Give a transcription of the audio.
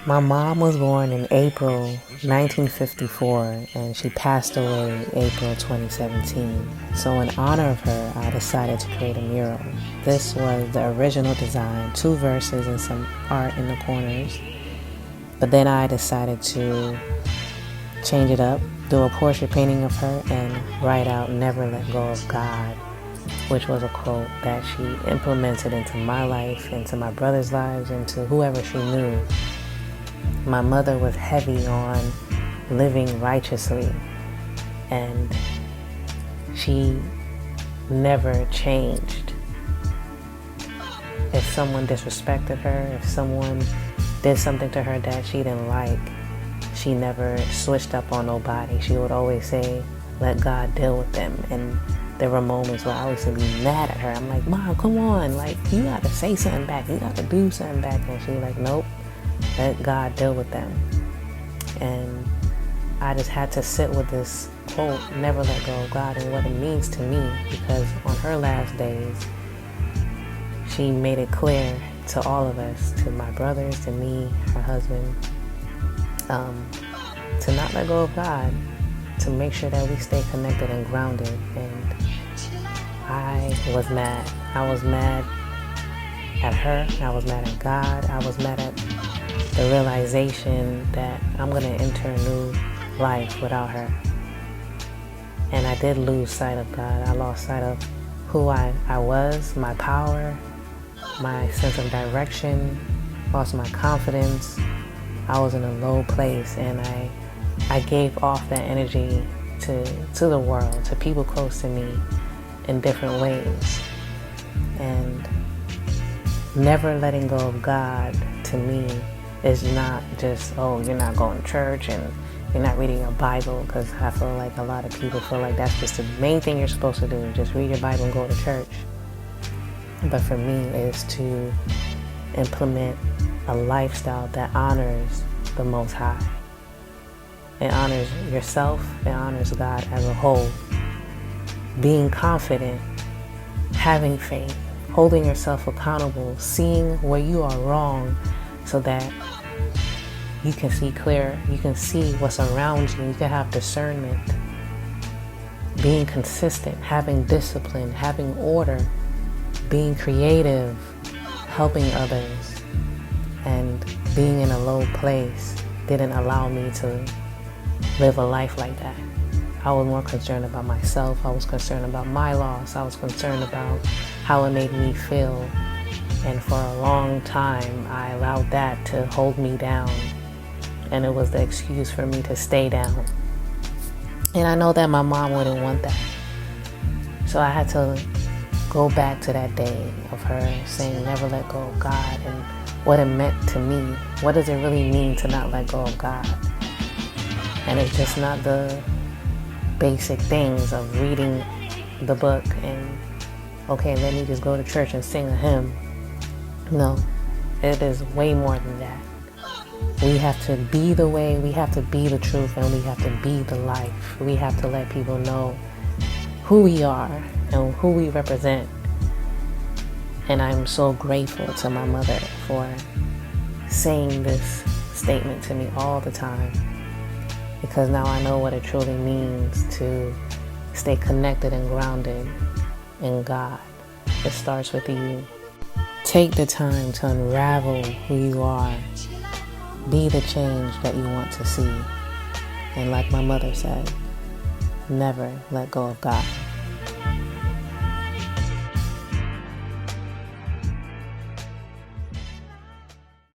My mom was born in April 1954 and she passed away April 2017. So in honor of her, I decided to create a mural. This was the original design, 2 verses and some art in the corners. But then I decided to change it up, do a portrait painting of her, and write out "Never Let Go of God," which was a quote that she implemented into my life, into my brother's lives, into whoever she knew. My mother was heavy on living righteously, and she never changed. If someone disrespected her, if someone did something to her that she didn't like, she never switched up on nobody. She would always say, let God deal with them. And there were moments where I used to be mad at her. I'm like, Mom, come on. Like, you got to say something back. You got to do something back. And she's like, nope, let God deal with them. And I just had to sit with this quote, never let go of God, and what it means to me. Because on her last days, she made it clear to all of us, to my brothers, to me, her husband, to not let go of God, to make sure that we stay connected and grounded. And I was mad. I was mad at her. I was mad at God. I was mad at the realization that I'm going to enter a new life without her. And I did lose sight of God. I lost sight of who I was, my power, my sense of direction, lost my confidence. I was in a low place, and I gave off that energy to the world, to people close to me in different ways. And never letting go of God to me is not just, oh, you're not going to church and you're not reading your Bible, because I feel like a lot of people feel like that's just the main thing you're supposed to do, just read your Bible and go to church. But for me, it's to implement a lifestyle that honors the Most High. It honors yourself, it honors God as a whole. Being confident, having faith, holding yourself accountable, seeing where you are wrong so that you can see clear, you can see what's around you, you can have discernment. Being consistent, having discipline, having order, being creative, helping others, and being in a low place didn't allow me to live a life like that. I was more concerned about myself. I was concerned about my loss. I was concerned about how it made me feel. And for a long time, I allowed that to hold me down. And it was the excuse for me to stay down. And I know that my mom wouldn't want that. So I had to go back to that day of her saying, never let go of God, and what it meant to me. What does it really mean to not let go of God? And it's just not the basic things of reading the book and, okay, let me just go to church and sing a hymn. No, it is way more than that. We have to be the way, we have to be the truth, and we have to be the life. We have to let people know who we are and who we represent. And I'm so grateful to my mother for saying this statement to me all the time, because now I know what it truly means to stay connected and grounded in God. It starts with you. Take the time to unravel who you are. Be the change that you want to see. And like my mother said, never let go of God.